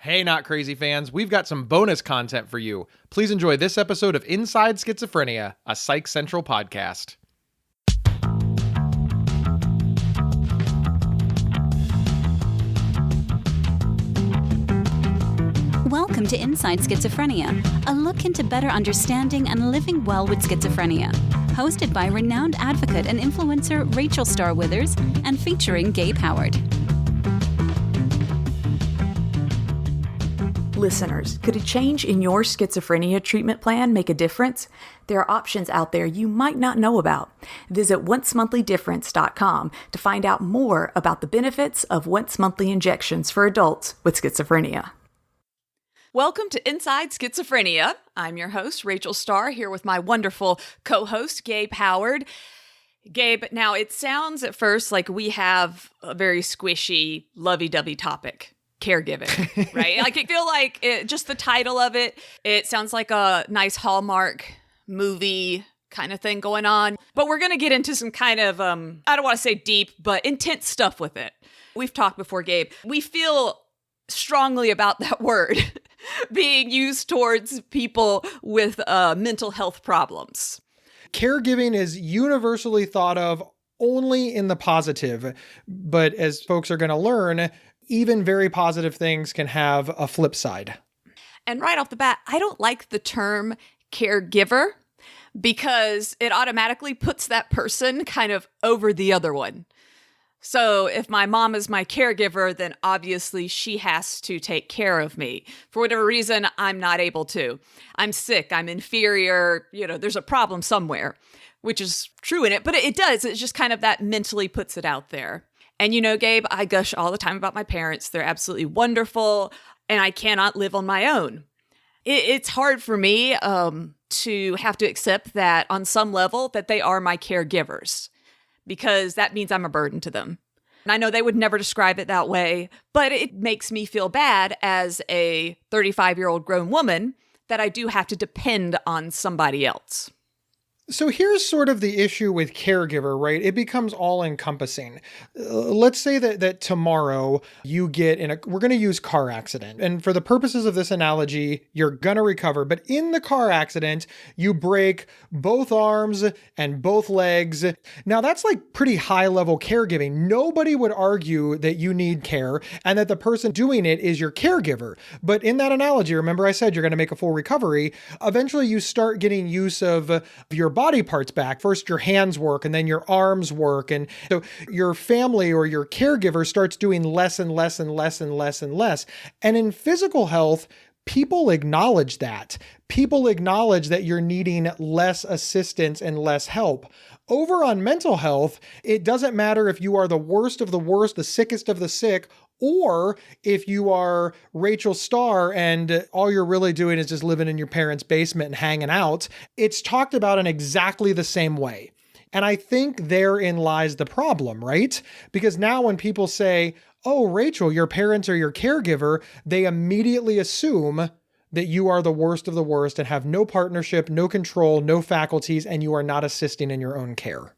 Hey, Not Crazy fans, we've got some bonus content for you. Please enjoy this episode of Inside Schizophrenia, a Psych Central podcast. Welcome to Inside Schizophrenia, a look into better understanding and living well with schizophrenia. Hosted by renowned advocate and influencer Rachel Starr Withers and featuring Gabe Howard. Listeners, could a change in your schizophrenia treatment plan make a difference? There are options out there you might not know about. Visit oncemonthly.difference.com to find out more about the benefits of once-monthly injections for adults with schizophrenia. Welcome to Inside Schizophrenia. I'm your host, Rachel Starr, here with my wonderful co-host, Gabe Howard. Gabe, now it sounds at first like we have a very squishy, lovey-dovey topic. Caregiving, right? Like, I feel like just the title of it sounds like a nice Hallmark movie kind of thing going on. But we're going to get into some kind of, I don't want to say deep, but intense stuff with it. We've talked before, Gabe. We feel strongly about that word being used towards people with mental health problems. Caregiving is universally thought of only in the positive, but as folks are going to learn, even very positive things can have a flip side. And right off the bat, I don't like the term caregiver because it automatically puts that person kind of over the other one. So if my mom is my caregiver, then obviously she has to take care of me. For whatever reason, I'm not able to. I'm sick, I'm inferior, there's a problem somewhere, which is true in it, but it does. It's just kind of that mentally puts it out there. And Gabe, I gush all the time about my parents. They're absolutely wonderful, and I cannot live on my own. It's hard for me to have to accept that on some level that they are my caregivers, because that means I'm a burden to them. And I know they would never describe it that way, but it makes me feel bad as a 35-year-old grown woman that I do have to depend on somebody else. So here's sort of the issue with caregiver, right? It becomes all encompassing. Let's say that tomorrow you get we're going to use car accident. And for the purposes of this analogy, you're going to recover. But in the car accident, you break both arms and both legs. Now that's like pretty high level caregiving. Nobody would argue that you need care and that the person doing it is your caregiver. But in that analogy, remember I said you're going to make a full recovery. Eventually you start getting use of your body parts back. First, your hands work and then your arms work. And so your family or your caregiver starts doing less and less and less and less and less. And in physical health, people acknowledge that. People acknowledge that you're needing less assistance and less help. Over on mental health, it doesn't matter if you are the worst of the worst, the sickest of the sick, or if you are Rachel Starr and all you're really doing is just living in your parents' basement and hanging out. It's talked about in exactly the same way. And I think therein lies the problem, right? Because now when people say, oh, Rachel, your parents are your caregiver, they immediately assume that you are the worst of the worst and have no partnership, no control, no faculties, and you are not assisting in your own care.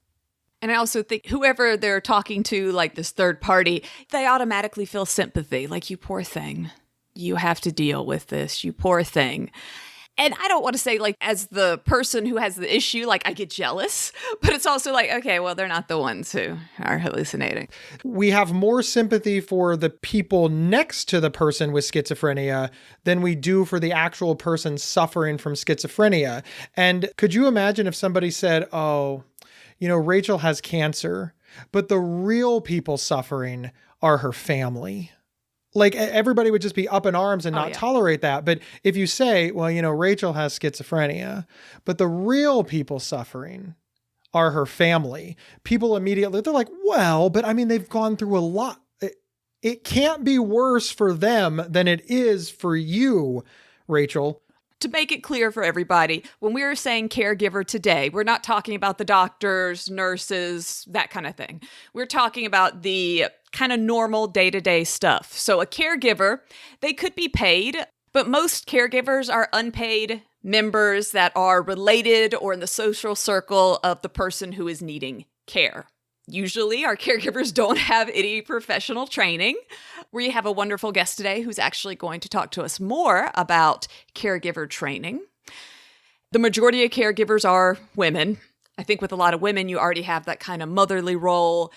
And I also think whoever they're talking to, like this third party, they automatically feel sympathy. Like, you poor thing. You have to deal with this. You poor thing. And I don't want to say, like, as the person who has the issue, like, I get jealous. But it's also like, okay, well, they're not the ones who are hallucinating. We have more sympathy for the people next to the person with schizophrenia than we do for the actual person suffering from schizophrenia. And could you imagine if somebody said, oh, Rachel has cancer, but the real people suffering are her family. Like, everybody would just be up in arms and not tolerate that. But if you say, well, Rachel has schizophrenia, but the real people suffering are her family, people immediately, they're like, well, but they've gone through a lot. It can't be worse for them than it is for you, Rachel. To make it clear for everybody, when we were saying caregiver today, we're not talking about the doctors, nurses, that kind of thing. We're talking about the kind of normal day-to-day stuff. So a caregiver, they could be paid, but most caregivers are unpaid members that are related or in the social circle of the person who is needing care. Usually, our caregivers don't have any professional training. We have a wonderful guest today who's actually going to talk to us more about caregiver training. The majority of caregivers are women. I think with a lot of women, you already have that kind of motherly role,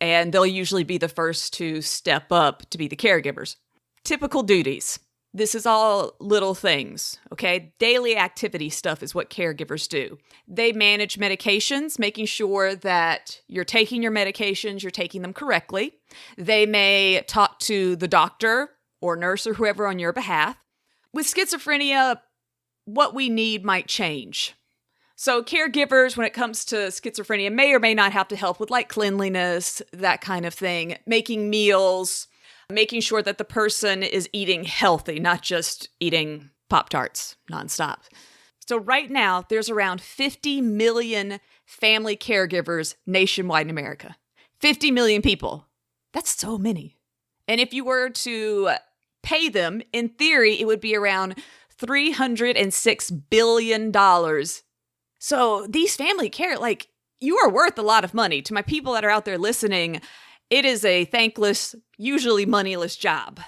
and they'll usually be the first to step up to be the caregivers. Typical duties. This is all little things, okay? Daily activity stuff is what caregivers do. They manage medications, making sure that you're taking your medications, you're taking them correctly. They may talk to the doctor or nurse or whoever on your behalf. With schizophrenia, what we need might change. So caregivers, when it comes to schizophrenia, may or may not have to help with like cleanliness, that kind of thing, making meals, making sure that the person is eating healthy, not just eating Pop-Tarts nonstop. So right now, there's around 50 million family caregivers nationwide in America. 50 million people. That's so many. And if you were to pay them, in theory, it would be around $306 billion. So these family care, like, you are worth a lot of money. To my people that are out there listening, it is a thankless, usually moneyless job.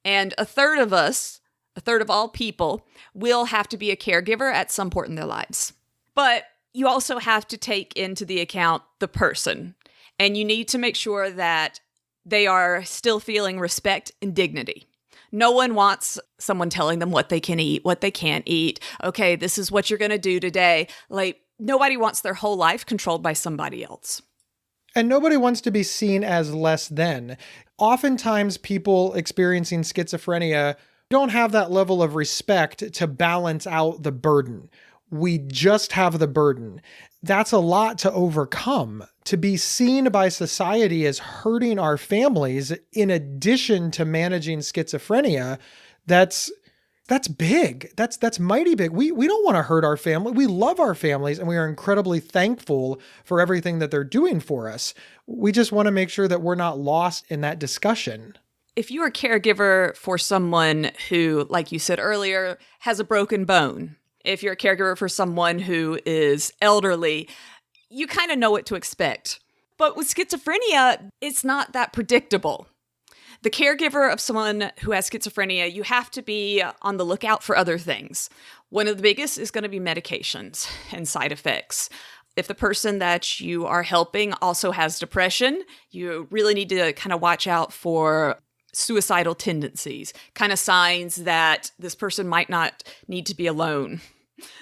And a third of all people, will have to be a caregiver at some point in their lives. But you also have to take into the account the person. And you need to make sure that they are still feeling respect and dignity. No one wants someone telling them what they can eat, what they can't eat. Okay, this is what you're going to do today. Like, nobody wants their whole life controlled by somebody else. And nobody wants to be seen as less than. Oftentimes, people experiencing schizophrenia don't have that level of respect to balance out the burden. We just have the burden. That's a lot to overcome. To be seen by society as hurting our families, in addition to managing schizophrenia, that's big. That's mighty big. We don't want to hurt our family. We love our families, and we are incredibly thankful for everything that they're doing for us. We just want to make sure that we're not lost in that discussion. If you're a caregiver for someone who, like you said earlier, has a broken bone, if you're a caregiver for someone who is elderly, you kind of know what to expect. But with schizophrenia, it's not that predictable. The caregiver of someone who has schizophrenia, you have to be on the lookout for other things. One of the biggest is going to be medications and side effects. If the person that you are helping also has depression, you really need to kind of watch out for suicidal tendencies, kind of signs that this person might not need to be alone.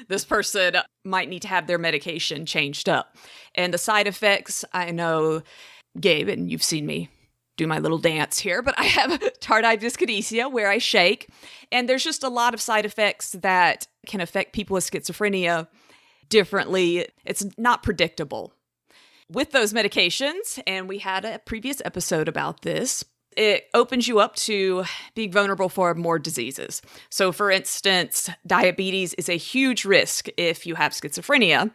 This person might need to have their medication changed up. And the side effects, I know, Gabe, and you've seen me do my little dance here, but I have tardive dyskinesia where I shake. And there's just a lot of side effects that can affect people with schizophrenia differently. It's not predictable. With those medications, and we had a previous episode about this, it opens you up to being vulnerable for more diseases. So for instance, diabetes is a huge risk if you have schizophrenia.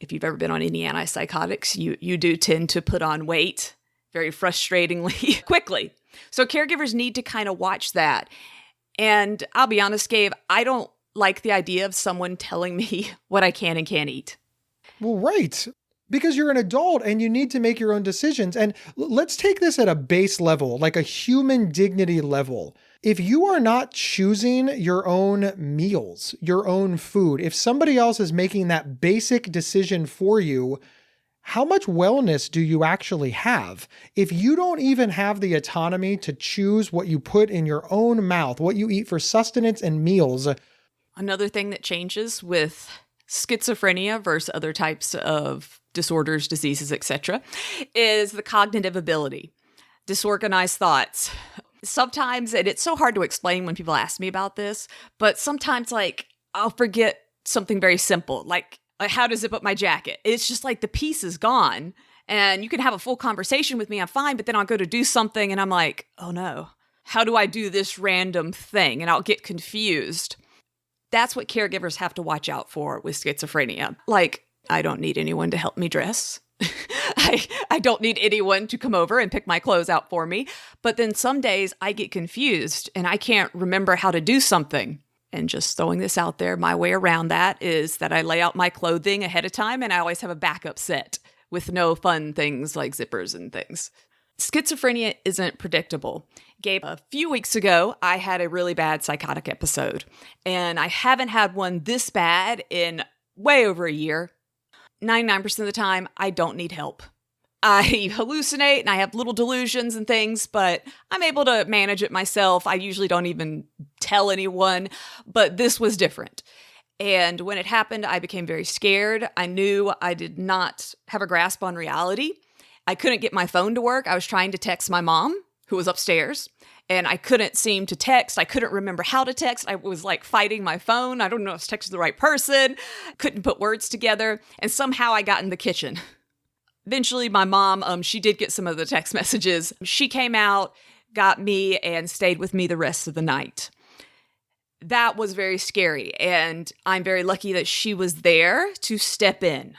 If you've ever been on any antipsychotics, you do tend to put on weight very frustratingly quickly. So caregivers need to kind of watch that. And I'll be honest, Gabe, I don't like the idea of someone telling me what I can and can't eat. Well, right. Because you're an adult and you need to make your own decisions. And let's take this at a base level, like a human dignity level. If you are not choosing your own meals, your own food, if somebody else is making that basic decision for you, how much wellness do you actually have? If you don't even have the autonomy to choose what you put in your own mouth, what you eat for sustenance and meals. Another thing that changes with schizophrenia versus other types of disorders, diseases, etc., is the cognitive ability, disorganized thoughts. Sometimes, and it's so hard to explain when people ask me about this, but sometimes like I'll forget something very simple, like how to zip up my jacket. It's just like the piece is gone, and you can have a full conversation with me, I'm fine, but then I'll go to do something and I'm like, oh no, how do I do this random thing? And I'll get confused. That's what caregivers have to watch out for with schizophrenia. Like, I don't need anyone to help me dress. I don't need anyone to come over and pick my clothes out for me. But then some days I get confused and I can't remember how to do something. And just throwing this out there, my way around that is that I lay out my clothing ahead of time and I always have a backup set with no fun things like zippers and things. Schizophrenia isn't predictable. Gabe, a few weeks ago, I had a really bad psychotic episode, and I haven't had one this bad in way over a year. 99% of the time, I don't need help. I hallucinate and I have little delusions and things, but I'm able to manage it myself. I usually don't even tell anyone, but this was different. And when it happened, I became very scared. I knew I did not have a grasp on reality. I couldn't get my phone to work. I was trying to text my mom, who was upstairs, and I couldn't seem to text. I couldn't remember how to text. I was like fighting my phone. I don't know if I was texting the right person. Couldn't put words together. And somehow I got in the kitchen. Eventually, my mom, she did get some of the text messages. She came out, got me, and stayed with me the rest of the night. That was very scary, and I'm very lucky that she was there to step in.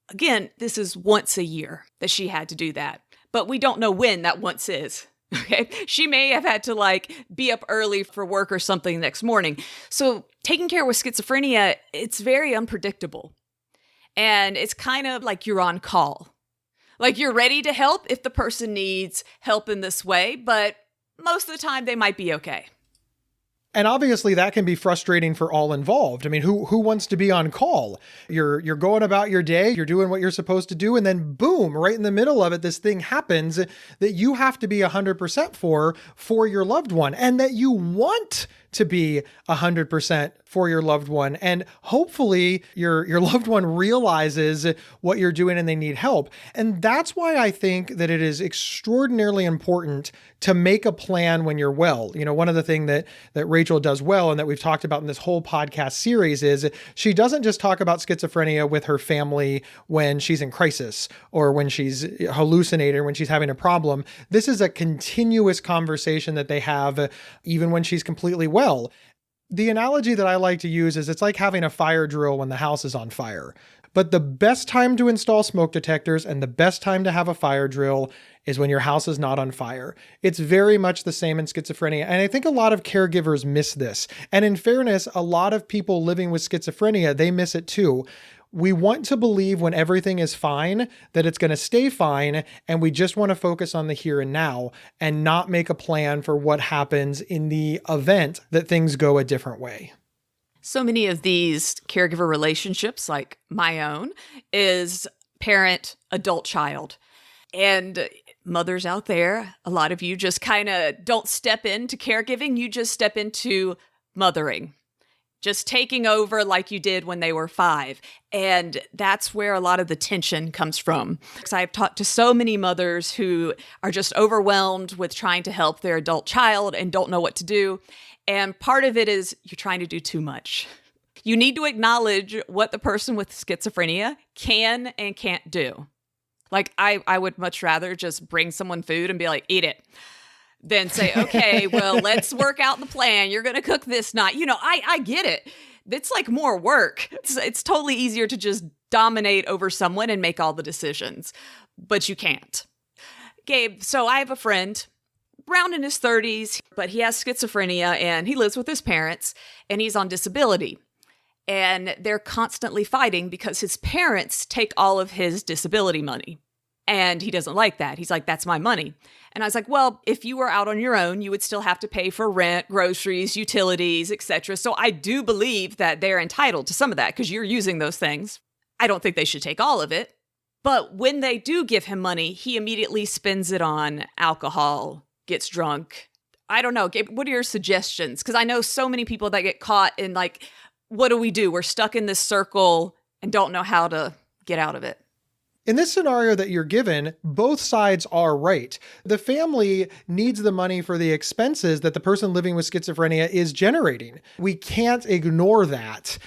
Again, this is once a year that she had to do that, but we don't know when that once is. Okay, she may have had to be up early for work or something next morning. So taking care with schizophrenia, it's very unpredictable. And it's kind of like you're on call. Like you're ready to help if the person needs help in this way, but most of the time they might be okay. And obviously that can be frustrating for all involved. I mean, who wants to be on call? You're going about your day, you're doing what you're supposed to do, and then boom, right in the middle of it, this thing happens that you have to be 100% for your loved one, and that you want to be 100% for your loved one. And hopefully your loved one realizes what you're doing and they need help. And that's why I think that it is extraordinarily important to make a plan when you're well. You know, one of the things that Rachel does well and that we've talked about in this whole podcast series is she doesn't just talk about schizophrenia with her family when she's in crisis or when she's hallucinating or when she's having a problem. This is a continuous conversation that they have even when she's completely well. The analogy that I like to use is it's like having a fire drill when the house is on fire. But the best time to install smoke detectors and the best time to have a fire drill is when your house is not on fire. It's very much the same in schizophrenia. And I think a lot of caregivers miss this. And in fairness, a lot of people living with schizophrenia, they miss it too. We want to believe when everything is fine that it's going to stay fine, and we just want to focus on the here and now and not make a plan for what happens in the event that things go a different way. So many of these caregiver relationships, like my own, is parent-adult-child. And mothers out there, a lot of you just kind of don't step into caregiving, you just step into mothering. Just taking over like you did when they were 5. And that's where a lot of the tension comes from. Because I've talked to so many mothers who are just overwhelmed with trying to help their adult child and don't know what to do. And part of it is you're trying to do too much. You need to acknowledge what the person with schizophrenia can and can't do. Like I would much rather just bring someone food and be like, eat it. Then say, okay, well, let's work out the plan. You're going to cook this night. You know, I get it. It's like more work. It's totally easier to just dominate over someone and make all the decisions, but you can't. Gabe, so I have a friend around in his 30s, but he has schizophrenia and he lives with his parents and he's on disability. And they're constantly fighting because his parents take all of his disability money. And he doesn't like that. He's like, that's my money. And I was like, well, if you were out on your own, you would still have to pay for rent, groceries, utilities, etc. So I do believe that they're entitled to some of that because you're using those things. I don't think they should take all of it. But when they do give him money, he immediately spends it on alcohol, gets drunk. I don't know. Gabe, what are your suggestions? Because I know so many people that get caught in what do we do? We're stuck in this circle and don't know how to get out of it. In this scenario that you're given, both sides are right. The family needs the money for the expenses that the person living with schizophrenia is generating. We can't ignore that.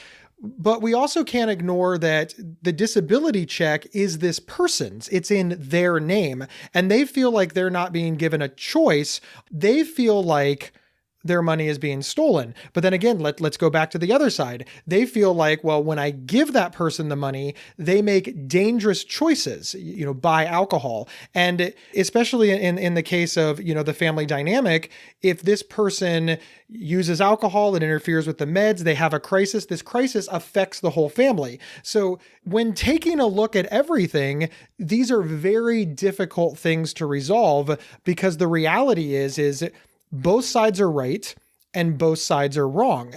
But we also can't ignore that the disability check is this person's. It's in their name. And they feel like they're not being given a choice. They feel like their money is being stolen. But then again, let's go back to the other side. They feel like, well, when I give that person the money, they make dangerous choices, buy alcohol. And especially in the case of, the family dynamic, if this person uses alcohol, it interferes with the meds, they have a crisis, this crisis affects the whole family. So when taking a look at everything, these are very difficult things to resolve, because the reality is both sides are right and both sides are wrong.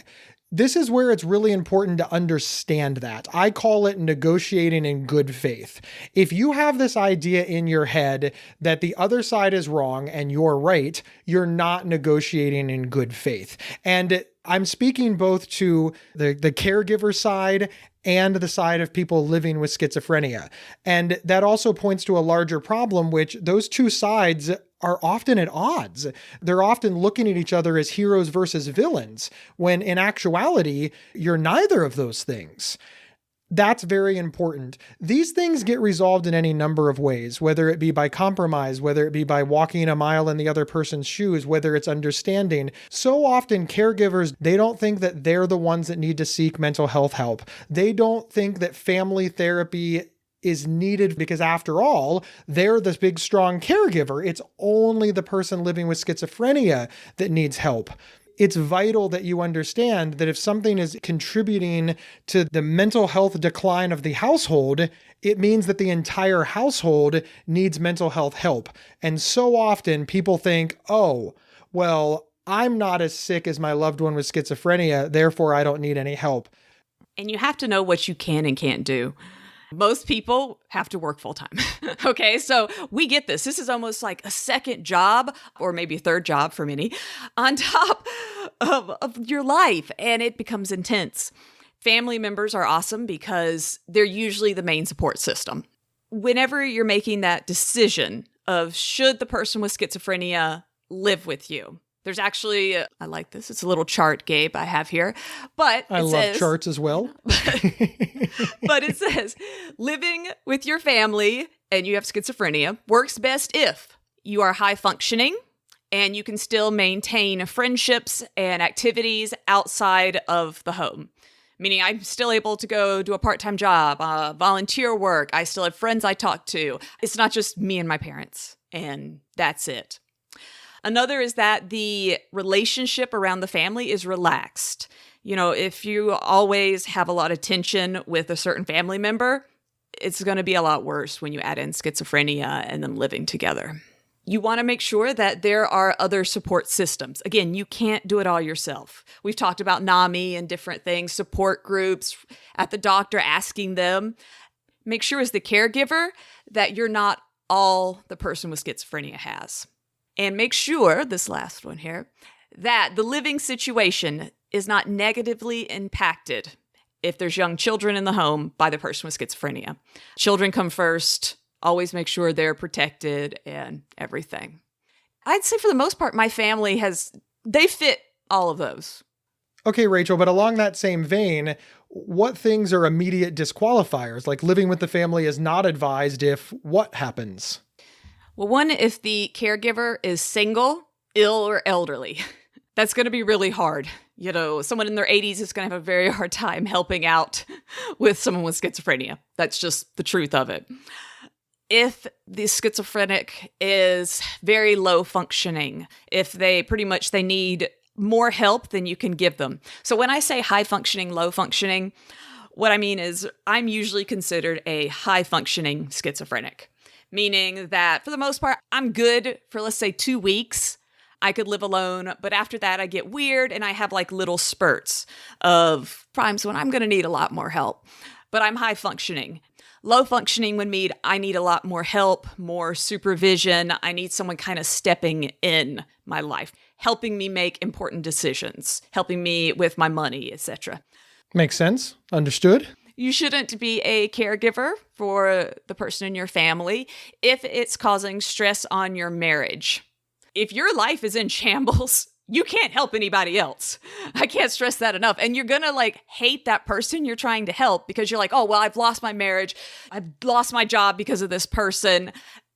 This is where it's really important to understand that. I call it negotiating in good faith. If you have this idea in your head that the other side is wrong and you're right, you're not negotiating in good faith. And I'm speaking both to the caregiver side and the side of people living with schizophrenia. And that also points to a larger problem, which those two sides are often at odds. They're often looking at each other as heroes versus villains, when in actuality, you're neither of those things. That's very important. These things get resolved in any number of ways, whether it be by compromise, whether it be by walking a mile in the other person's shoes, whether it's understanding. So often caregivers, they don't think that they're the ones that need to seek mental health help. They don't think that family therapy is needed because, after all, they're this big, strong caregiver. It's only the person living with schizophrenia that needs help. It's vital that you understand that if something is contributing to the mental health decline of the household, it means that the entire household needs mental health help. And so often people think, oh, well, I'm not as sick as my loved one with schizophrenia, therefore I don't need any help. And you have to know what you can and can't do. Most people have to work full time. Okay, so we get this. This is almost like a second job, or maybe a third job for many, on top of your life, and it becomes intense. Family members are awesome because they're usually the main support system. Whenever you're making that decision of should the person with schizophrenia live with you, there's actually, I like this, it's a little chart, Gabe, I have here, but I love charts as well. But it says, living with your family and you have schizophrenia works best if you are high functioning and you can still maintain friendships and activities outside of the home. Meaning I'm still able to go do a part-time job, volunteer work. I still have friends I talk to. It's not just me and my parents, and that's it. Another is that the relationship around the family is relaxed. If you always have a lot of tension with a certain family member, it's going to be a lot worse when you add in schizophrenia and them living together. You want to make sure that there are other support systems. Again, you can't do it all yourself. We've talked about NAMI and different things, support groups, at the doctor, asking them. Make sure as the caregiver that you're not all the person with schizophrenia has. And make sure, this last one here, that the living situation is not negatively impacted if there's young children in the home by the person with schizophrenia. Children come first. Always make sure they're protected and everything. I'd say for the most part, my family they fit all of those. Okay, Rachel, but along that same vein, what things are immediate disqualifiers? Like living with the family is not advised if what happens? Well, one, if the caregiver is single, ill, or elderly. That's going to be really hard. Someone in their 80s is going to have a very hard time helping out with someone with schizophrenia. That's just the truth of it. If the schizophrenic is very low functioning, if they need more help than you can give them. So when I say high functioning, low functioning, what I mean is I'm usually considered a high functioning schizophrenic. Meaning that for the most part, I'm good for, let's say, 2 weeks. I could live alone, but after that, I get weird and I have like little spurts of times when I'm going to need a lot more help. But I'm high functioning. Low functioning would mean I need a lot more help, more supervision. I need someone kind of stepping in my life, helping me make important decisions, helping me with my money, etc. Makes sense. Understood. You shouldn't be a caregiver for the person in your family if it's causing stress on your marriage. If your life is in shambles, you can't help anybody else. I can't stress that enough. And you're going to hate that person you're trying to help because you're like, oh, well, I've lost my marriage. I've lost my job because of this person.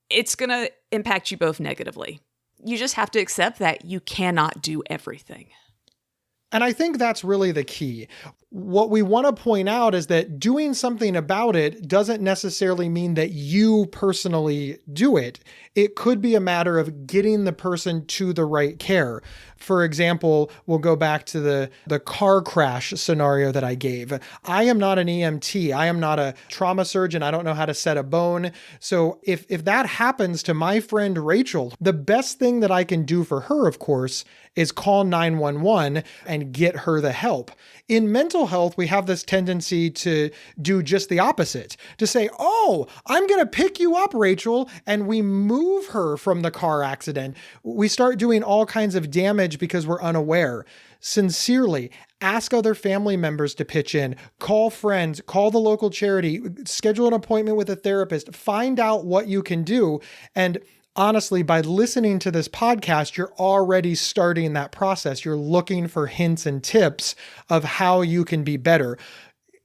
It's going to impact you both negatively. You just have to accept that you cannot do everything. And I think that's really the key. What we want to point out is that doing something about it doesn't necessarily mean that you personally do it. It could be a matter of getting the person to the right care. For example, we'll go back to the car crash scenario that I gave. I am not an EMT. I am not a trauma surgeon. I don't know how to set a bone. So if that happens to my friend Rachel, the best thing that I can do for her, of course, is call 911 and get her the help. In mental health, we have this tendency to do just the opposite, to say, oh, I'm going to pick you up, Rachel, and we move her from the car accident. We start doing all kinds of damage because we're unaware. Sincerely, ask other family members to pitch in, call friends, call the local charity, schedule an appointment with a therapist, find out what you can do. And honestly, by listening to this podcast, you're already starting that process. You're looking for hints and tips of how you can be better.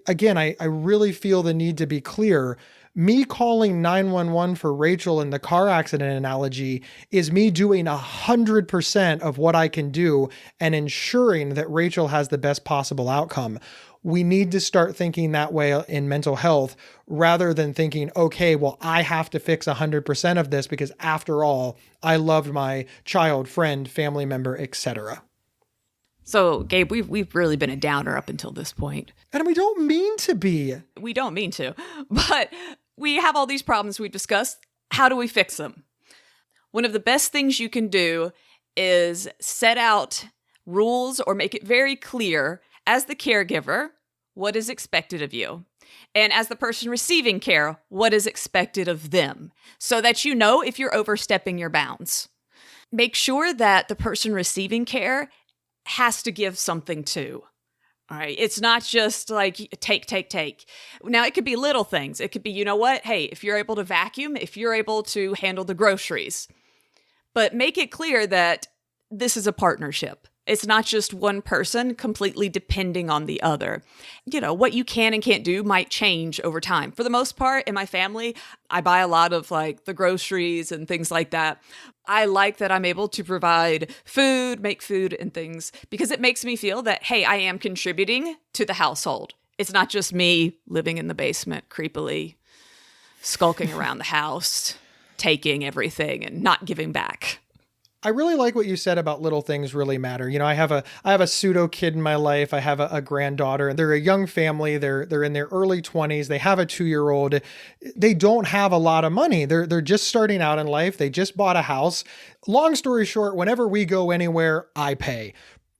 Again, I really feel the need to be clear. Me calling 911 for Rachel in the car accident analogy is me doing 100% of what I can do and ensuring that Rachel has the best possible outcome. We need to start thinking that way in mental health rather than thinking, okay, well, I have to fix 100% of this because after all, I loved my child, friend, family member, etc. So, Gabe, we've really been a downer up until this point. And we don't mean to be. We don't mean to, but we have all these problems we've discussed. How do we fix them? One of the best things you can do is set out rules or make it very clear as the caregiver what is expected of you. And as the person receiving care, what is expected of them, so that you know if you're overstepping your bounds. Make sure that the person receiving care has to give something too. All right. It's not just like take. Now, it could be little things. It could be, you know what? Hey, if you're able to vacuum, if you're able to handle the groceries, but make it clear that this is a partnership. It's not just one person completely depending on the other. You know, what you can and can't do might change over time. For the most part, in my family, I buy a lot of like the groceries and things like that. I like that I'm able to provide food, make food and things, because it makes me feel that, hey, I am contributing to the household. It's not just me living in the basement creepily, skulking around the house, taking everything and not giving back. I really like what you said about little things really matter. You know, I have a pseudo kid in my life. I have a granddaughter, and they're a young family. They're in their early 20s. They have a 2-year-old. They don't have a lot of money. They're just starting out in life. They just bought a house. Long story short, whenever we go anywhere, I pay.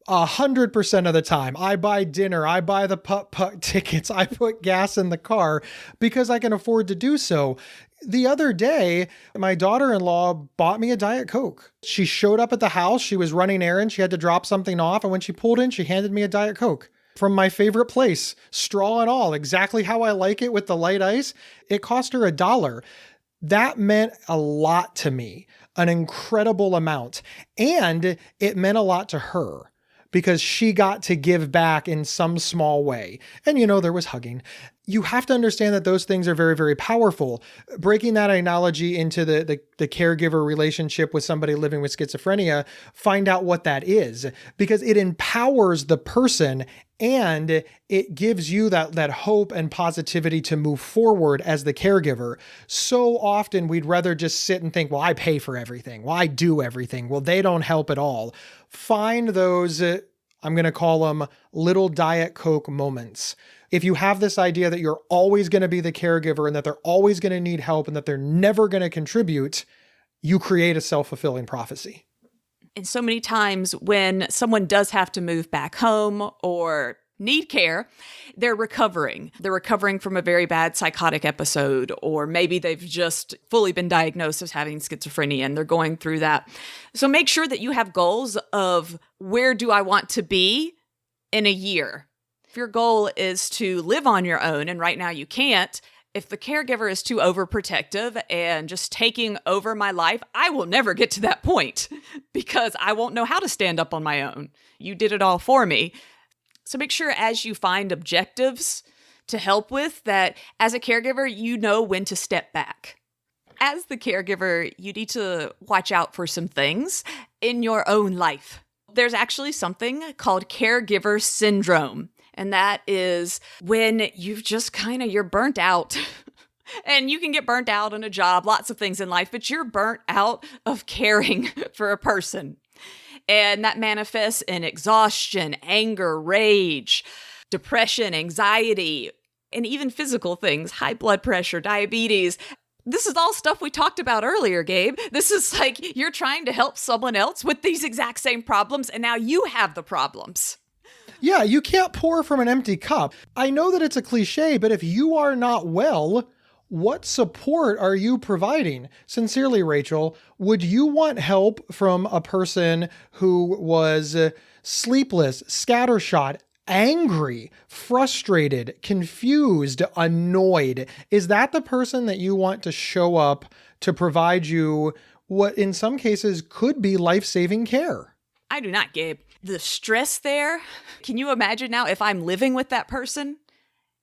100% of the time. I buy dinner, I buy the putt-putt tickets, I put gas in the car because I can afford to do so. The other day, my daughter-in-law bought me a Diet Coke. She showed up at the house, she was running errands, she had to drop something off, and when she pulled in, she handed me a Diet Coke from my favorite place, straw and all, exactly how I like it with the light ice. It cost her $1. That meant a lot to me, an incredible amount, and it meant a lot to her, because she got to give back in some small way. And, you know, there was hugging. You have to understand that those things are very, very powerful. Breaking that analogy into the caregiver relationship with somebody living with schizophrenia, find out what that is, because it empowers the person and it gives you that hope and positivity to move forward as the caregiver. So often we'd rather just sit and think, well, I pay for everything. Well, I do everything. Well, they don't help at all. Find those, I'm going to call them little Diet Coke moments. If you have this idea that you're always going to be the caregiver and that they're always going to need help and that they're never going to contribute, you create a self-fulfilling prophecy. And so many times when someone does have to move back home or need care, they're recovering. They're recovering from a very bad psychotic episode, or maybe they've just fully been diagnosed as having schizophrenia and they're going through that. So make sure that you have goals of where do I want to be in a year? If your goal is to live on your own, and right now you can't, if the caregiver is too overprotective and just taking over my life, I will never get to that point because I won't know how to stand up on my own. You did it all for me. So make sure as you find objectives to help with that, as a caregiver, you know when to step back. As the caregiver, you need to watch out for some things in your own life. There's actually something called caregiver syndrome, and that is when you're burnt out. And you can get burnt out on a job, lots of things in life, but you're burnt out of caring for a person. And that manifests in exhaustion, anger, rage, depression, anxiety, and even physical things, high blood pressure, diabetes. This is all stuff we talked about earlier, Gabe. This is like you're trying to help someone else with these exact same problems, and now you have the problems. Yeah, you can't pour from an empty cup. I know that it's a cliche, but if you are not well, what support are you providing? Sincerely, Rachel, would you want help from a person who was sleepless, scattershot, angry, frustrated, confused, annoyed? Is that the person that you want to show up to provide you what in some cases could be life-saving care? I do not, Gabe. The stress there, can you imagine now if I'm living with that person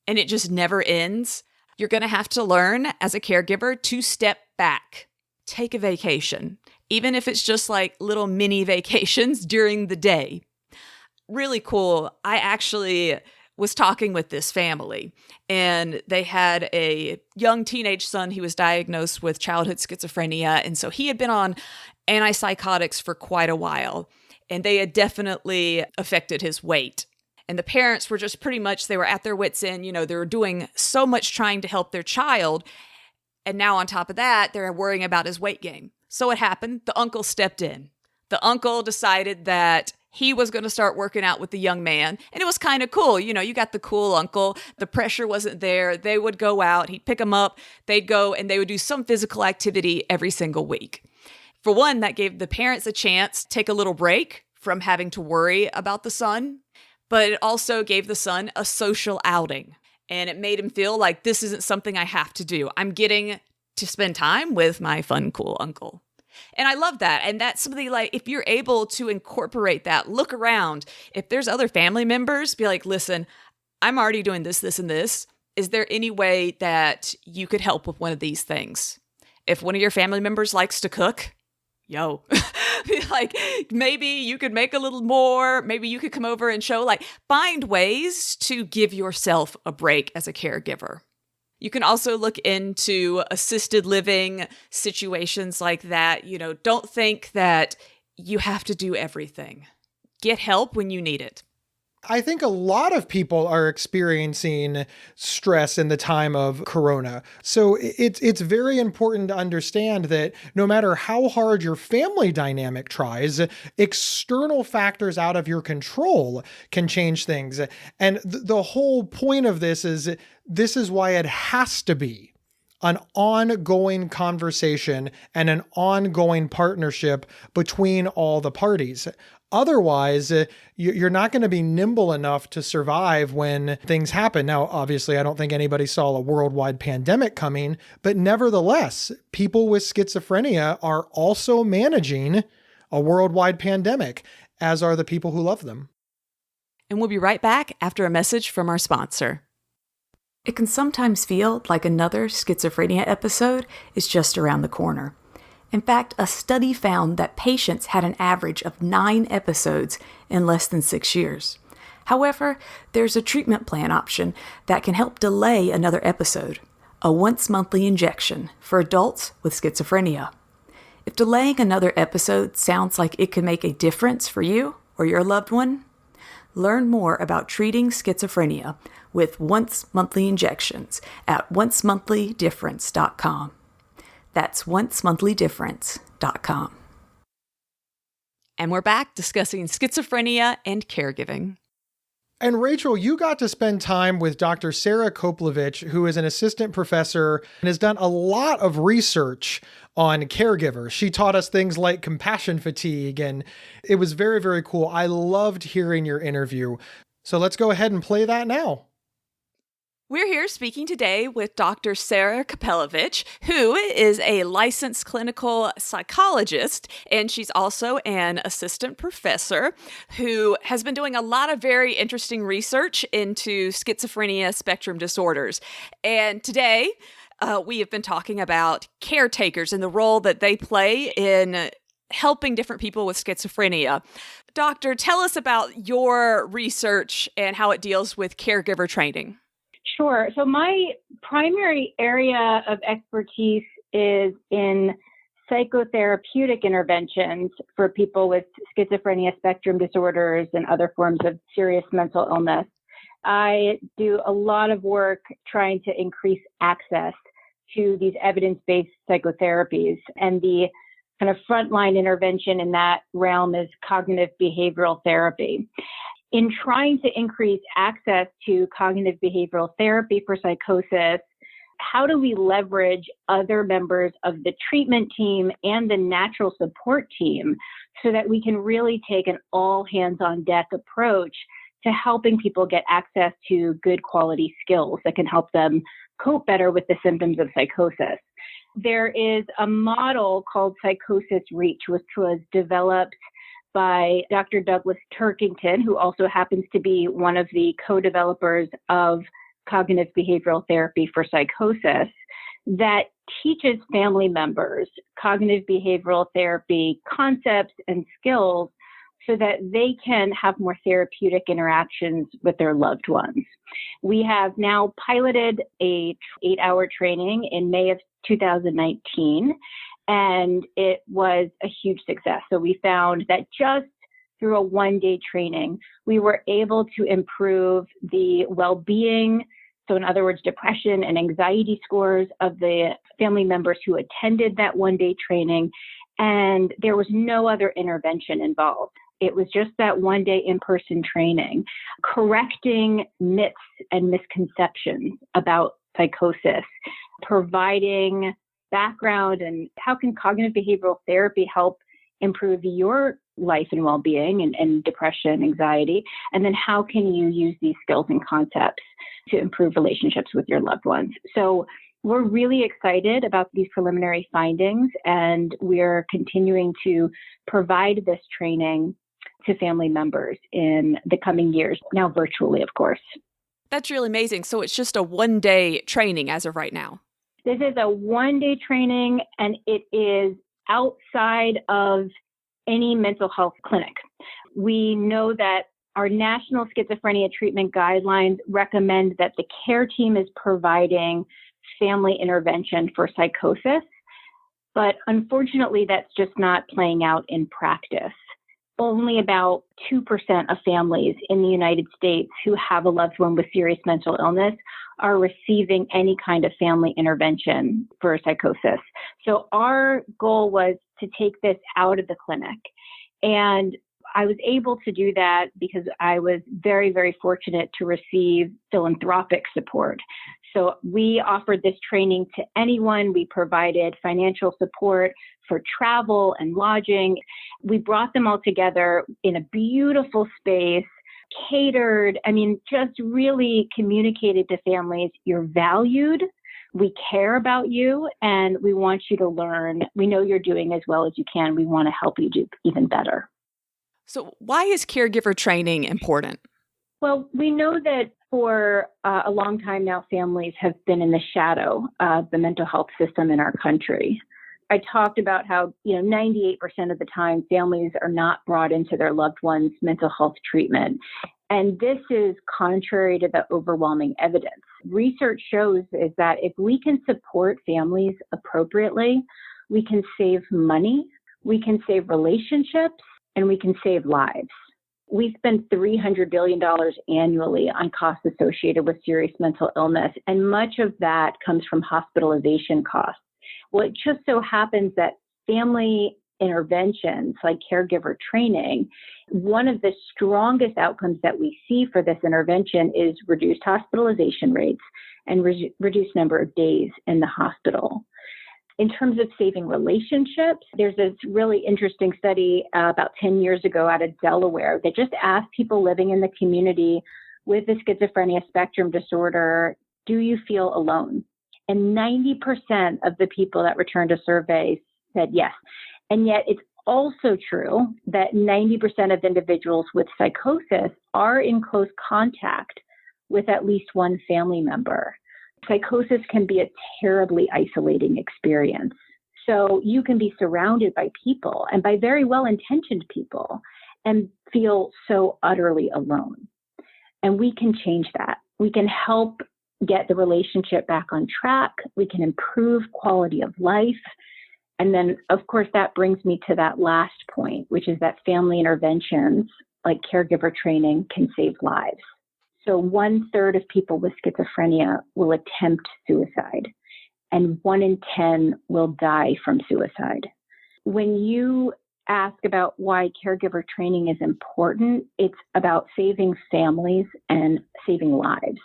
and it just never ends? You're going to have to learn as a caregiver to step back, take a vacation, even if it's just like little mini vacations during the day. Really cool. I actually was talking with this family, and they had a young teenage son. He was diagnosed with childhood schizophrenia, and so he had been on antipsychotics for quite a while, and they had definitely affected his weight. And the parents were just pretty much, they were at their wits' end. You know, they were doing so much trying to help their child, and now on top of that, they're worrying about his weight gain. So what happened? The uncle stepped in. The uncle decided that he was going to start working out with the young man. And it was kind of cool. You know, you got the cool uncle. The pressure wasn't there. They would go out. He'd pick them up. They'd go and they would do some physical activity every single week. For one, that gave the parents a chance to take a little break from having to worry about the son. But it also gave the son a social outing. And it made him feel like this isn't something I have to do. I'm getting to spend time with my fun, cool uncle. And I love that. And that's something like, if you're able to incorporate that, look around. If there's other family members, be like, listen, I'm already doing this, this, and this. Is there any way that you could help with one of these things? If one of your family members likes to cook, like, maybe you could make a little more. Maybe you could come over and show, find ways to give yourself a break as a caregiver. You can also look into assisted living situations like that. You know, don't think that you have to do everything. Get help when you need it. I think a lot of people are experiencing stress in the time of Corona. So it's very important to understand that no matter how hard your family dynamic tries, external factors out of your control can change things. And the whole point of this is why it has to be an ongoing conversation and an ongoing partnership between all the parties. Otherwise, you're not going to be nimble enough to survive when things happen. Now, obviously, I don't think anybody saw a worldwide pandemic coming, but nevertheless, people with schizophrenia are also managing a worldwide pandemic, as are the people who love them. And we'll be right back after a message from our sponsor. It can sometimes feel like another schizophrenia episode is just around the corner. In fact, a study found that patients had an average of 9 episodes in less than 6 years. However, there's a treatment plan option that can help delay another episode, a once-monthly injection for adults with schizophrenia. If delaying another episode sounds like it could make a difference for you or your loved one, learn more about treating schizophrenia with once-monthly injections at oncemonthly.difference.com. That's oncemonthly.difference.com. And we're back discussing schizophrenia and caregiving. And Rachel, you got to spend time with Dr. Sarah Kopelovich, who is an assistant professor and has done a lot of research on caregivers. She taught us things like compassion fatigue, and it was very, very cool. I loved hearing your interview. So let's go ahead and play that now. We're here speaking today with Dr. Sarah Kopelovich, who is a licensed clinical psychologist, and she's also an assistant professor who has been doing a lot of very interesting research into schizophrenia spectrum disorders. And today, we have been talking about caretakers and the role that they play in helping different people with schizophrenia. Doctor, tell us about your research and how it deals with caregiver training. Sure. So my primary area of expertise is in psychotherapeutic interventions for people with schizophrenia spectrum disorders and other forms of serious mental illness. I do a lot of work trying to increase access to these evidence-based psychotherapies, and the kind of frontline intervention in that realm is cognitive behavioral therapy. In trying to increase access to cognitive behavioral therapy for psychosis, how do we leverage other members of the treatment team and the natural support team so that we can really take an all hands on deck approach to helping people get access to good quality skills that can help them cope better with the symptoms of psychosis? There is a model called Psychosis Reach, which was developed by Dr. Douglas Turkington, who also happens to be one of the co-developers of cognitive behavioral therapy for psychosis, that teaches family members cognitive behavioral therapy concepts and skills so that they can have more therapeutic interactions with their loved ones. We have now piloted a 8-hour training in May of 2019, and it was a huge success. So we found that just through a one-day training, we were able to improve the well-being, so in other words, depression and anxiety scores of the family members who attended that one-day training, and there was no other intervention involved. It was just that one-day in-person training, correcting myths and misconceptions about psychosis, providing background and how can cognitive behavioral therapy help improve your life and well-being and depression, anxiety, and then how can you use these skills and concepts to improve relationships with your loved ones. So we're really excited about these preliminary findings, and we're continuing to provide this training to family members in the coming years, now virtually, of course. That's really amazing. So it's just a one-day training as of right now. This is a one-day training, and it is outside of any mental health clinic. We know that our national schizophrenia treatment guidelines recommend that the care team is providing family intervention for psychosis, but unfortunately, that's just not playing out in practice. Only about 2% of families in the United States who have a loved one with serious mental illness are receiving any kind of family intervention for psychosis. So our goal was to take this out of the clinic. And I was able to do that because I was very, very fortunate to receive philanthropic support. So we offered this training to anyone. We provided financial support for travel and lodging. We brought them all together in a beautiful space, catered, just really communicated to families, you're valued, we care about you, and we want you to learn. We know you're doing as well as you can. We want to help you do even better. So why is caregiver training important? Well, we know that for a long time now, families have been in the shadow of the mental health system in our country. I talked about how, 98% of the time families are not brought into their loved one's mental health treatment. And this is contrary to the overwhelming evidence. Research shows is that if we can support families appropriately, we can save money, we can save relationships, and we can save lives. We spend $300 billion annually on costs associated with serious mental illness, and much of that comes from hospitalization costs. Well, it just so happens that family interventions like caregiver training, one of the strongest outcomes that we see for this intervention is reduced hospitalization rates and reduced number of days in the hospital. In terms of saving relationships, there's this really interesting study about 10 years ago out of Delaware that just asked people living in the community with a schizophrenia spectrum disorder, do you feel alone? And 90% of the people that returned a survey said yes. And yet it's also true that 90% of individuals with psychosis are in close contact with at least one family member. Psychosis can be a terribly isolating experience. So you can be surrounded by people and by very well-intentioned people and feel so utterly alone. And we can change that. We can help get the relationship back on track. We can improve quality of life. And then, of course, that brings me to that last point, which is that family interventions like caregiver training can save lives. So 1/3 of people with schizophrenia will attempt suicide, and 1 in 10 will die from suicide. When you ask about why caregiver training is important, it's about saving families and saving lives.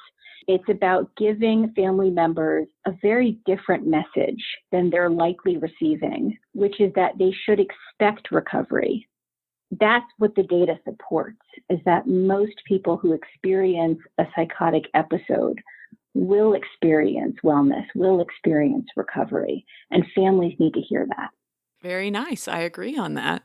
It's about giving family members a very different message than they're likely receiving, which is that they should expect recovery. That's what the data supports, is that most people who experience a psychotic episode will experience wellness, will experience recovery, and families need to hear that. Very nice. I agree on that.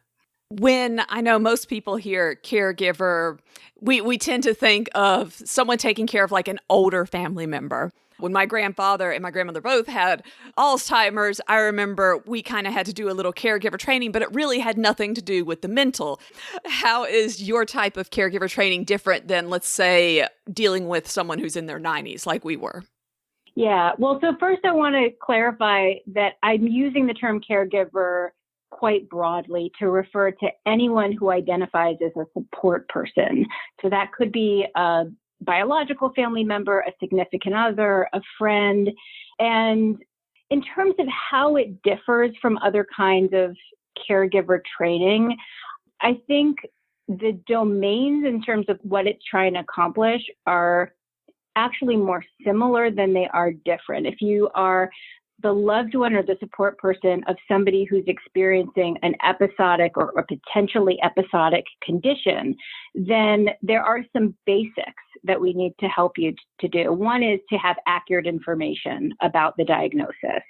When I know most people hear caregiver, we tend to think of someone taking care of like an older family member. When my grandfather and my grandmother both had Alzheimer's, I remember we kind of had to do a little caregiver training, but it really had nothing to do with the mental. How is your type of caregiver training different than, let's say, dealing with someone who's in their 90s like we were? Yeah, well, so first I want to clarify that I'm using the term caregiver quite broadly to refer to anyone who identifies as a support person. So that could be a biological family member, a significant other, a friend. And in terms of how it differs from other kinds of caregiver training, I think the domains in terms of what it's trying to accomplish are actually more similar than they are different. If you are the loved one or the support person of somebody who's experiencing an episodic or potentially episodic condition, then there are some basics that we need to help you to do. One is to have accurate information about the diagnosis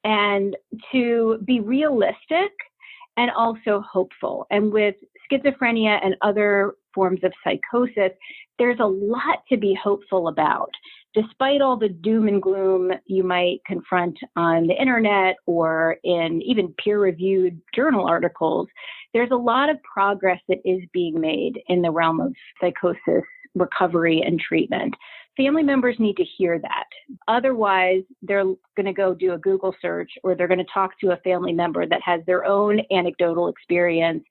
and to be realistic and also hopeful. And with schizophrenia and other forms of psychosis, there's a lot to be hopeful about. Despite all the doom and gloom you might confront on the internet or in even peer-reviewed journal articles, there's a lot of progress that is being made in the realm of psychosis recovery and treatment. Family members need to hear that. Otherwise, they're going to go do a Google search or they're going to talk to a family member that has their own anecdotal experience,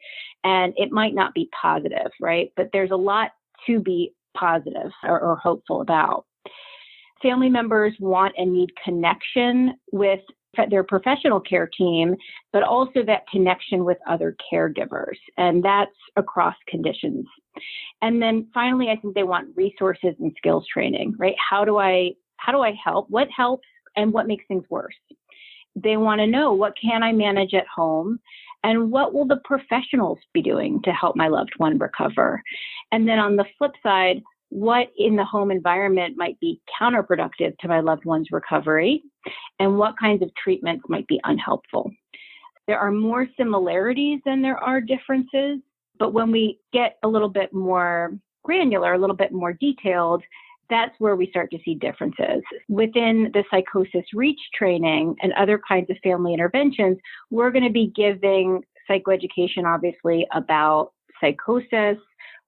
and it might not be positive, right? But there's a lot to be positive or hopeful about. Family members want and need connection with their professional care team, but also that connection with other caregivers. And that's across conditions. And then finally, I think they want resources and skills training, right? How do I help? What helps and what makes things worse? They want to know, what can I manage at home? And what will the professionals be doing to help my loved one recover? And then on the flip side, what in the home environment might be counterproductive to my loved one's recovery, and what kinds of treatments might be unhelpful. There are more similarities than there are differences, but when we get a little bit more granular, a little bit more detailed, that's where we start to see differences. Within the psychosis reach training and other kinds of family interventions, we're going to be giving psychoeducation, obviously, about psychosis.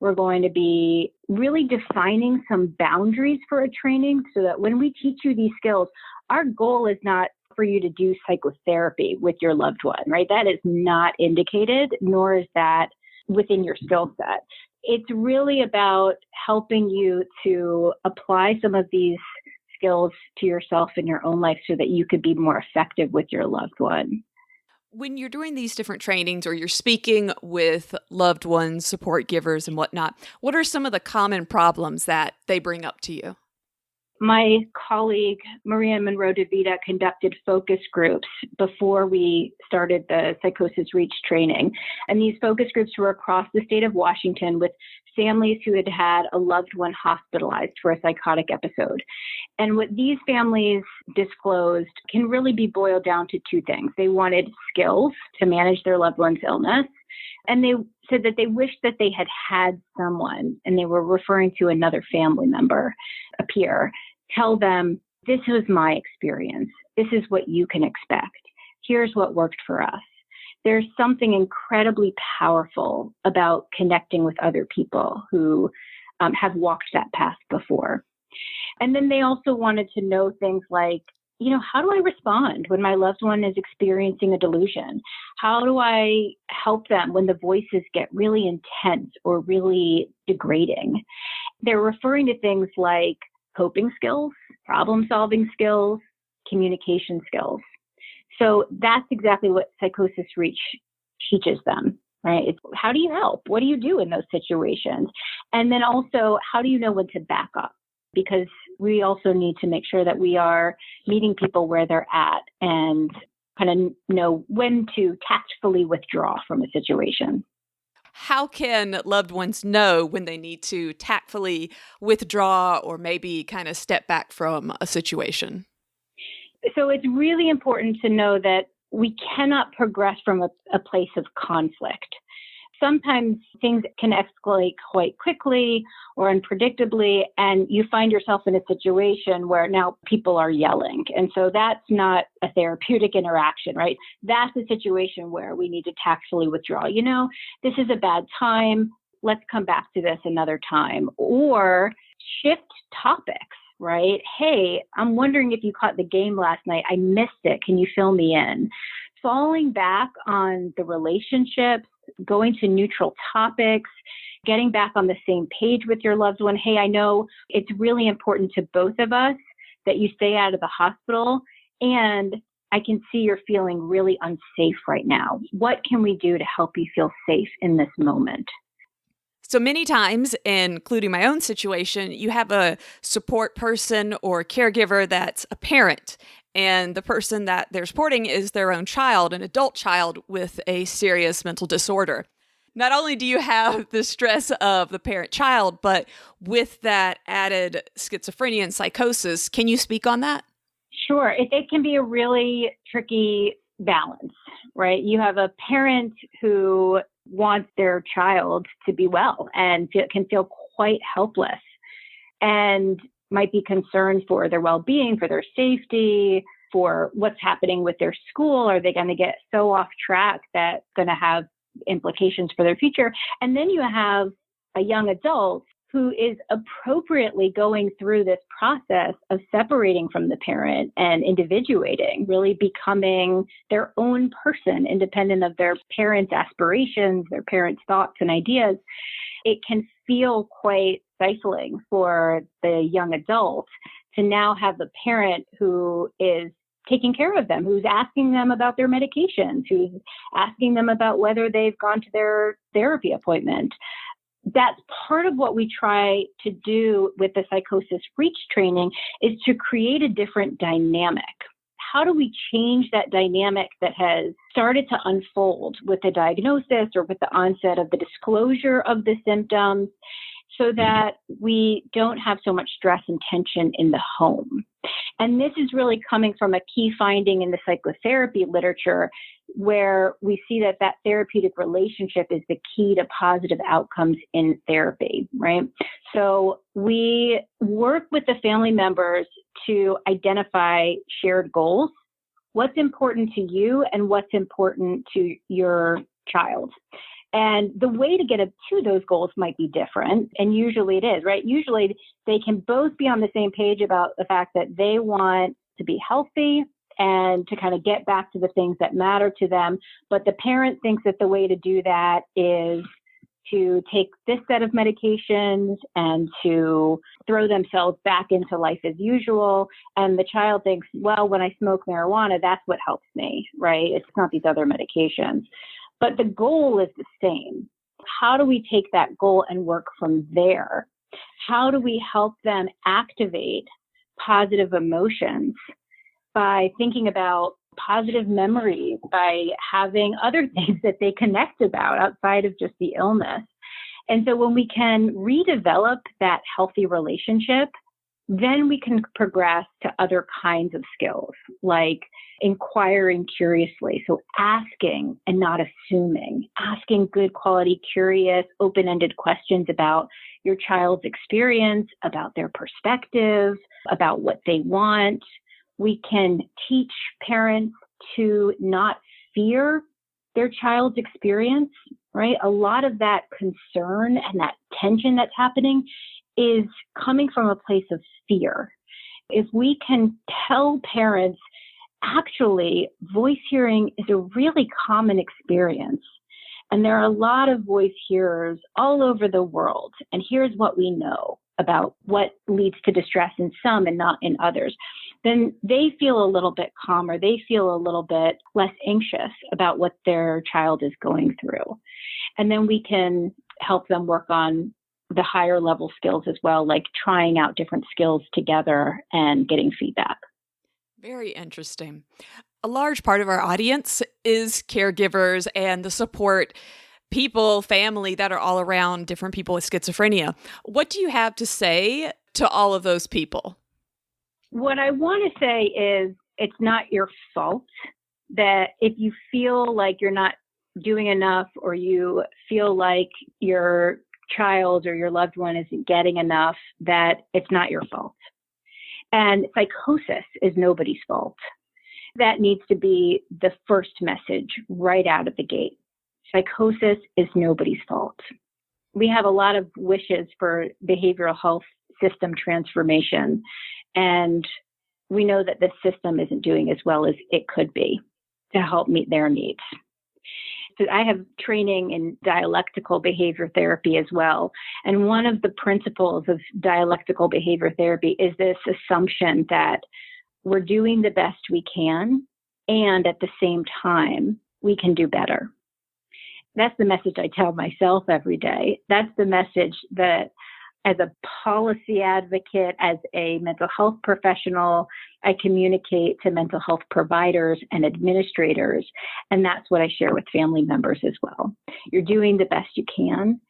We're going to be really defining some boundaries for a training so that when we teach you these skills, our goal is not for you to do psychotherapy with your loved one, right? That is not indicated, nor is that within your skill set. It's really about helping you to apply some of these skills to yourself in your own life so that you could be more effective with your loved one. When you're doing these different trainings or you're speaking with loved ones, support givers and whatnot, what are some of the common problems that they bring up to you? My colleague, Maria Monroe DeVita, conducted focus groups before we started the Psychosis Reach training. And these focus groups were across the state of Washington with families who had had a loved one hospitalized for a psychotic episode. And what these families disclosed can really be boiled down to two things. They wanted skills to manage their loved one's illness, and they said that they wished that they had had someone, and they were referring to another family member, a peer, tell them this was my experience. This is what you can expect. Here's what worked for us. There's something incredibly powerful about connecting with other people who have walked that path before. And then they also wanted to know things like, how do I respond when my loved one is experiencing a delusion? How do I help them when the voices get really intense or really degrading? They're referring to things like coping skills, problem-solving skills, communication skills. So that's exactly what Psychosis Reach teaches them, right? It's how do you help? What do you do in those situations? And then also, how do you know when to back up? Because we also need to make sure that we are meeting people where they're at and kind of know when to tactfully withdraw from a situation. How can loved ones know when they need to tactfully withdraw or maybe kind of step back from a situation? So it's really important to know that we cannot progress from a place of conflict. Sometimes things can escalate quite quickly or unpredictably, and you find yourself in a situation where now people are yelling. And so that's not a therapeutic interaction, right? That's a situation where we need to tactfully withdraw. This is a bad time. Let's come back to this another time. Or shift topics, right? Hey, I'm wondering if you caught the game last night. I missed it. Can you fill me in? Falling back on the relationships, going to neutral topics, getting back on the same page with your loved one. Hey, I know it's really important to both of us that you stay out of the hospital, and I can see you're feeling really unsafe right now. What can we do to help you feel safe in this moment? So many times, including my own situation, you have a support person or caregiver that's a parent, and the person that they're supporting is their own child, an adult child with a serious mental disorder. Not only do you have the stress of the parent-child, but with that added schizophrenia and psychosis, can you speak on that? Sure. It can be a really tricky balance, right? You have a parent who wants their child to be well and can feel quite helpless and might be concerned for their well-being, for their safety, for what's happening with their school. Are they going to get so off track that it's going to have implications for their future? And then you have a young adult who is appropriately going through this process of separating from the parent and individuating, really becoming their own person, independent of their parents' aspirations, their parents' thoughts and ideas. It can feel quite stifling for the young adult to now have a parent who is taking care of them, who's asking them about their medications, who's asking them about whether they've gone to their therapy appointment. That's part of what we try to do with the Psychosis Reach training, is to create a different dynamic. How do we change that dynamic that has started to unfold with the diagnosis or with the onset of the disclosure of the symptoms, so that we don't have so much stress and tension in the home? And this is really coming from a key finding in the psychotherapy literature, where we see that therapeutic relationship is the key to positive outcomes in therapy, right? So we work with the family members to identify shared goals, what's important to you and what's important to your child. And the way to get to those goals might be different. And usually it is, right? Usually they can both be on the same page about the fact that they want to be healthy and to kind of get back to the things that matter to them. But the parent thinks that the way to do that is to take this set of medications and to throw themselves back into life as usual. And the child thinks, well, when I smoke marijuana, that's what helps me, right? It's not these other medications. But the goal is the same. How do we take that goal and work from there? How do we help them activate positive emotions by thinking about positive memories, by having other things that they connect about outside of just the illness? And so when we can redevelop that healthy relationship, Then we can progress to other kinds of skills like inquiring curiously. So asking and not assuming, asking good quality, curious, open-ended questions about your child's experience, about their perspective, about what they want. We can teach parents to not fear their child's experience, right? A lot of that concern and that tension that's happening is coming from a place of fear. If we can tell parents, actually, voice hearing is a really common experience. And there are a lot of voice hearers all over the world. And here's what we know about what leads to distress in some and not in others. Then they feel a little bit calmer. They feel a little bit less anxious about what their child is going through. And then we can help them work on the higher level skills as well, like trying out different skills together and getting feedback. Very interesting. A large part of our audience is caregivers and the support people, family that are all around different people with schizophrenia. What do you have to say to all of those people? What I want to say is it's not your fault that if you feel like you're not doing enough or you feel like your child or your loved one isn't getting enough, that it's not your fault. And psychosis is nobody's fault. That needs to be the first message right out of the gate. Psychosis is nobody's fault. We have a lot of wishes for behavioral health system transformation, and we know that the system isn't doing as well as it could be to help meet their needs. So I have training in dialectical behavior therapy as well. And one of the principles of dialectical behavior therapy is this assumption that we're doing the best we can, and at the same time, we can do better. That's the message I tell myself every day. That's the message that as a policy advocate, as a mental health professional, I communicate to mental health providers and administrators, and that's what I share with family members as well. You're doing the best you can,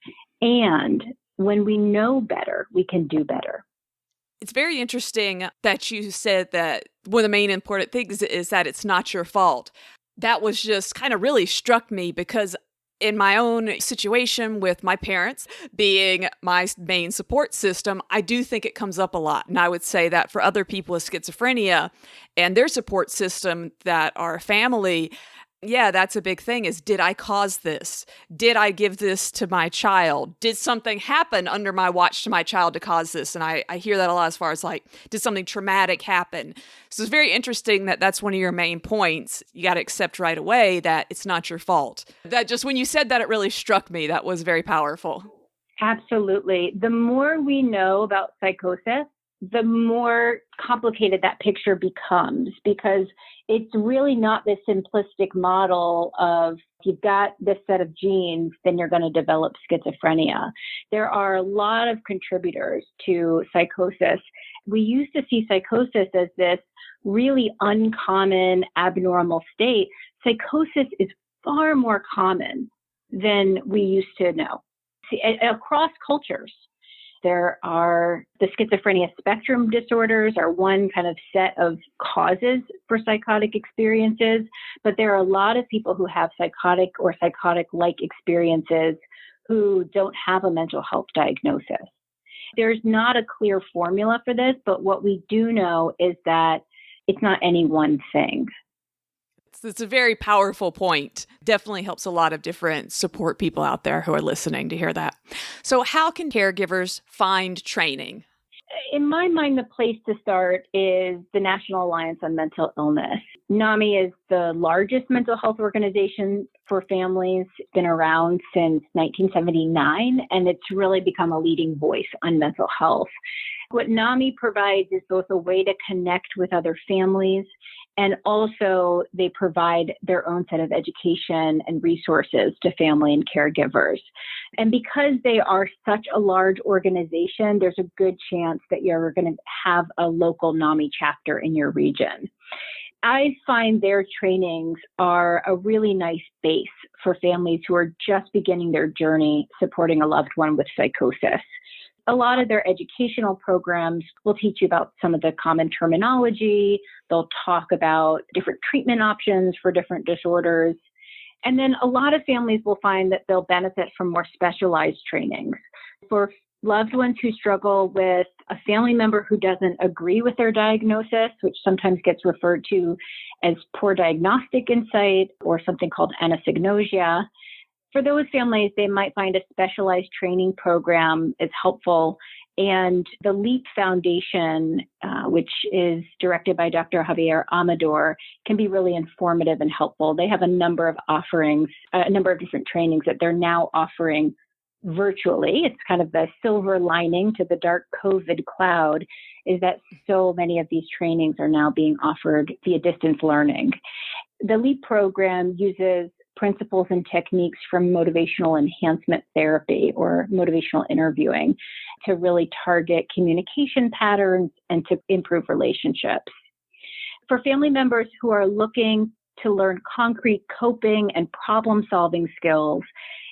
and when we know better, we can do better. It's very interesting that you said that one of the main important things is that it's not your fault. That was just kind of really struck me because in my own situation with my parents being my main support system, I do think it comes up a lot. And I would say that for other people with schizophrenia and their support system that are family, yeah, that's a big thing is, did I cause this? Did I give this to my child? Did something happen under my watch to my child to cause this? And I hear that a lot as far as like, did something traumatic happen? So it's very interesting that that's one of your main points. You got to accept right away that it's not your fault. That just when you said that, it really struck me. That was very powerful. Absolutely. The more we know about psychosis, the more complicated that picture becomes, because it's really not this simplistic model of if you've got this set of genes, then you're going to develop schizophrenia. There are a lot of contributors to psychosis. We used to see psychosis as this really uncommon, abnormal state. Psychosis is far more common than we used to know. See, across cultures, there are the schizophrenia spectrum disorders are one kind of set of causes for psychotic experiences, but there are a lot of people who have psychotic or psychotic-like experiences who don't have a mental health diagnosis. There's not a clear formula for this, but what we do know is that it's not any one thing. It's a very powerful point. Definitely helps a lot of different support people out there who are listening to hear that. So how can caregivers find training? In my mind, the place to start is the National Alliance on Mental Illness. NAMI is the largest mental health organization for families. It's been around since 1979, and it's really become a leading voice on mental health. What NAMI provides is both a way to connect with other families, and also they provide their own set of education and resources to family and caregivers. And because they are such a large organization, there's a good chance that you're going to have a local NAMI chapter in your region. I find their trainings are a really nice base for families who are just beginning their journey supporting a loved one with psychosis. A lot of their educational programs will teach you about some of the common terminology. They'll talk about different treatment options for different disorders. And then a lot of families will find that they'll benefit from more specialized trainings. For loved ones who struggle with a family member who doesn't agree with their diagnosis, which sometimes gets referred to as poor diagnostic insight or something called anosognosia, for those families, they might find a specialized training program is helpful. And the LEAP Foundation, which is directed by Dr. Javier Amador, can be really informative and helpful. They have a number of offerings, a number of different trainings that they're now offering virtually. It's kind of the silver lining to the dark COVID cloud, is that so many of these trainings are now being offered via distance learning. The LEAP program uses principles and techniques from motivational enhancement therapy or motivational interviewing to really target communication patterns and to improve relationships. For family members who are looking to learn concrete coping and problem-solving skills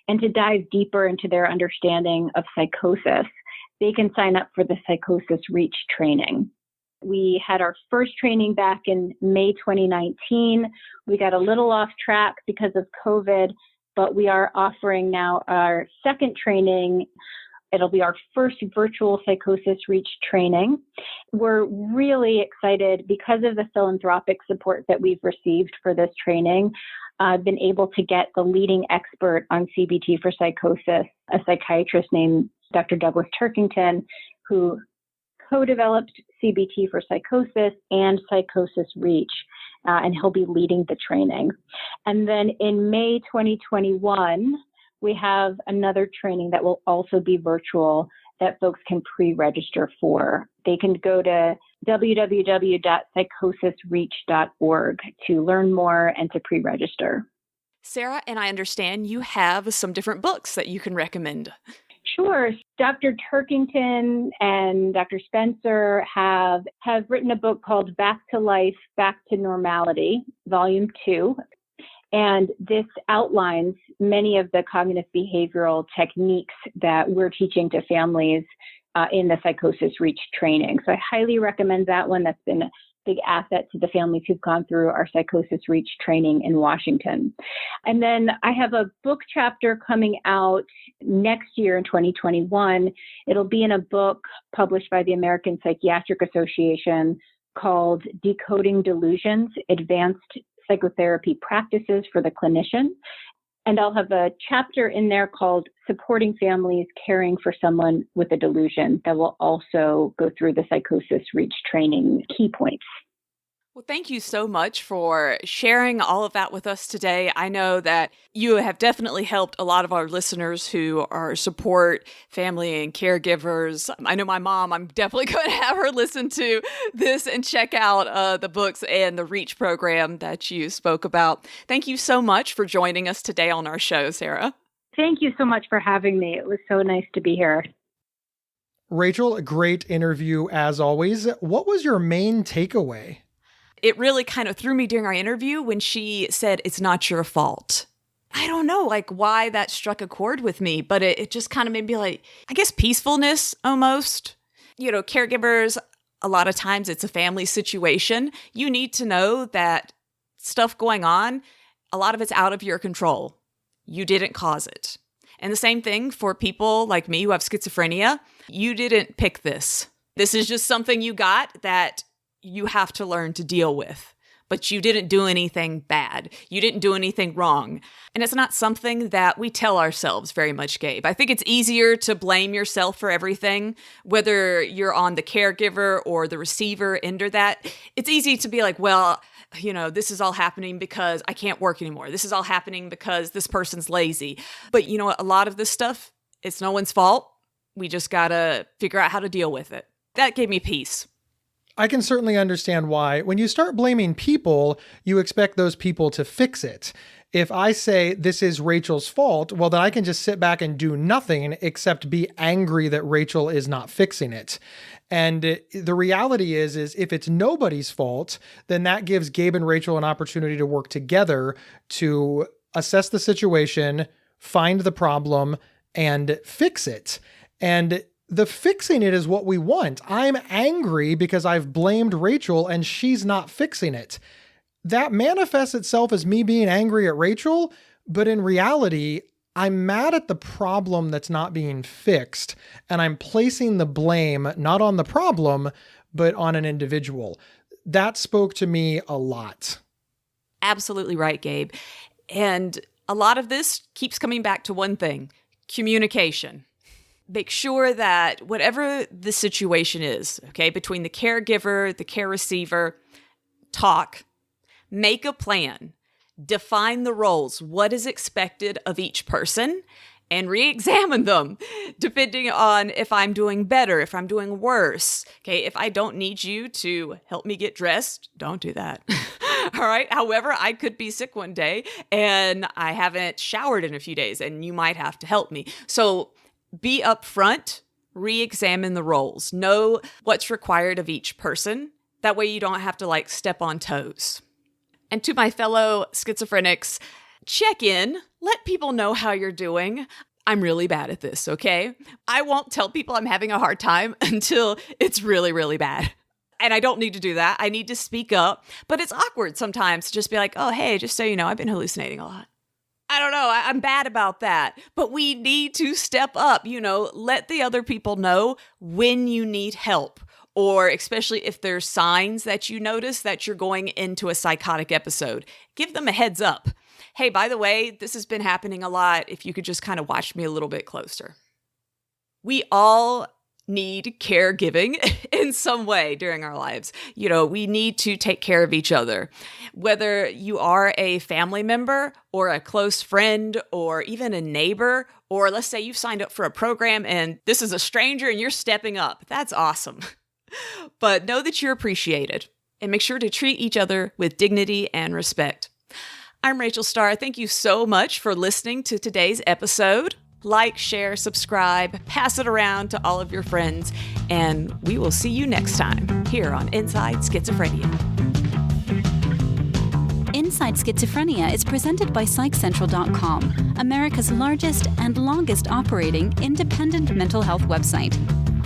and to dive deeper into their understanding of psychosis, they can sign up for the Psychosis Reach training. We had our first training back in May 2019. We got a little off track because of COVID, but we are offering now our second training. It'll be our first virtual Psychosis Reach training. We're really excited because of the philanthropic support that we've received for this training. I've been able to get the leading expert on CBT for psychosis, a psychiatrist named Dr. Douglas Turkington, who co-developed CBT for psychosis and Psychosis Reach, and he'll be leading the training. And then in May 2021, we have another training that will also be virtual that folks can pre-register for. They can go to www.psychosisreach.org to learn more and to pre-register. Sarah, and I understand you have some different books that you can recommend. Sure. Dr. Turkington and Dr. Spencer have written a book called Back to Life, Back to Normality, Volume 2. And this outlines many of the cognitive behavioral techniques that we're teaching to families in the Psychosis Reach training. So I highly recommend that one. That's been a big asset to the families who've gone through our Psychosis Reach training in Washington. And then I have a book chapter coming out next year in 2021. It'll be in a book published by the American Psychiatric Association called Decoding Delusions, Advanced Psychotherapy Practices for the Clinician. And I'll have a chapter in there called Supporting Families Caring for Someone with a Delusion that will also go through the Psychosis Reach training key points. Well, thank you so much for sharing all of that with us today. I know that you have definitely helped a lot of our listeners who are support family and caregivers. I know my mom, I'm definitely going to have her listen to this and check out the books and the REACH program that you spoke about. Thank you so much for joining us today on our show, Sarah. Thank you so much for having me. It was so nice to be here. Rachel, a great interview as always. What was your main takeaway? It really kind of threw me during our interview when she said, "It's not your fault." I don't know, like why that struck a chord with me, but it just kind of made me like, I guess peacefulness almost. You know, caregivers, a lot of times it's a family situation. You need to know that stuff going on, a lot of it's out of your control. You didn't cause it. And the same thing for people like me who have schizophrenia. You didn't pick this. This is just something you got that you have to learn to deal with, but you didn't do anything bad. You didn't do anything wrong. And it's not something that we tell ourselves very much, Gabe. I think it's easier to blame yourself for everything, whether you're on the caregiver or the receiver end of that. It's easy to be like, well, you know, this is all happening because I can't work anymore. This is all happening because this person's lazy. But you know what? A lot of this stuff, it's no one's fault. We just got to figure out how to deal with it. That gave me peace. I can certainly understand why. When you start blaming people, you expect those people to fix it. If I say this is Rachel's fault, well, then I can just sit back and do nothing except be angry that Rachel is not fixing it. And the reality is if it's nobody's fault, then that gives Gabe and Rachel an opportunity to work together to assess the situation, find the problem, and fix it. And the fixing it is what we want. I'm angry because I've blamed Rachel and she's not fixing it. That manifests itself as me being angry at Rachel, but in reality, I'm mad at the problem that's not being fixed, and I'm placing the blame not on the problem, but on an individual. That spoke to me a lot. Absolutely right, Gabe. And a lot of this keeps coming back to one thing: communication. Make sure that whatever the situation is, okay, between the caregiver, the care receiver, talk, make a plan, define the roles, what is expected of each person, and re-examine them depending on if I'm doing better, if I'm doing worse. Okay, if I don't need you to help me get dressed, don't do that. All right. However, I could be sick one day and I haven't showered in a few days and you might have to help me. So be upfront, re-examine the roles, know what's required of each person. That way you don't have to step on toes. And to my fellow schizophrenics, check in, let people know how you're doing. I'm really bad at this, okay? I won't tell people I'm having a hard time until it's really, really bad. And I don't need to do that. I need to speak up. But it's awkward sometimes to just be like, oh, hey, just so you know, I've been hallucinating a lot. I don't know. I'm bad about that. But we need to step up, let the other people know when you need help. Or especially if there's signs that you notice that you're going into a psychotic episode, give them a heads up. Hey, by the way, this has been happening a lot. If you could just kind of watch me a little bit closer. We all need caregiving in some way during our lives. We need to take care of each other. Whether you are a family member or a close friend or even a neighbor, or let's say you've signed up for a program and this is a stranger and you're stepping up. That's awesome. But know that you're appreciated and make sure to treat each other with dignity and respect. I'm Rachel Starr. Thank you so much for listening to today's episode. Like, share, subscribe, pass it around to all of your friends, and we will see you next time here on Inside Schizophrenia. Inside Schizophrenia is presented by PsychCentral.com, America's largest and longest operating independent mental health website.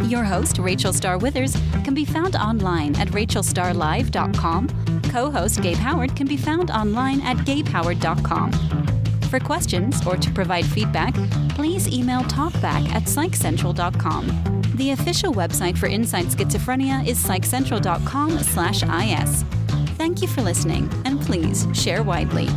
Your host, Rachel Starr Withers, can be found online at rachelstarlive.com. Co-host Gabe Howard can be found online at gabehoward.com. For questions or to provide feedback, please email talkback@psychcentral.com. The official website for Inside Schizophrenia is psychcentral.com/is. Thank you for listening, and please share widely.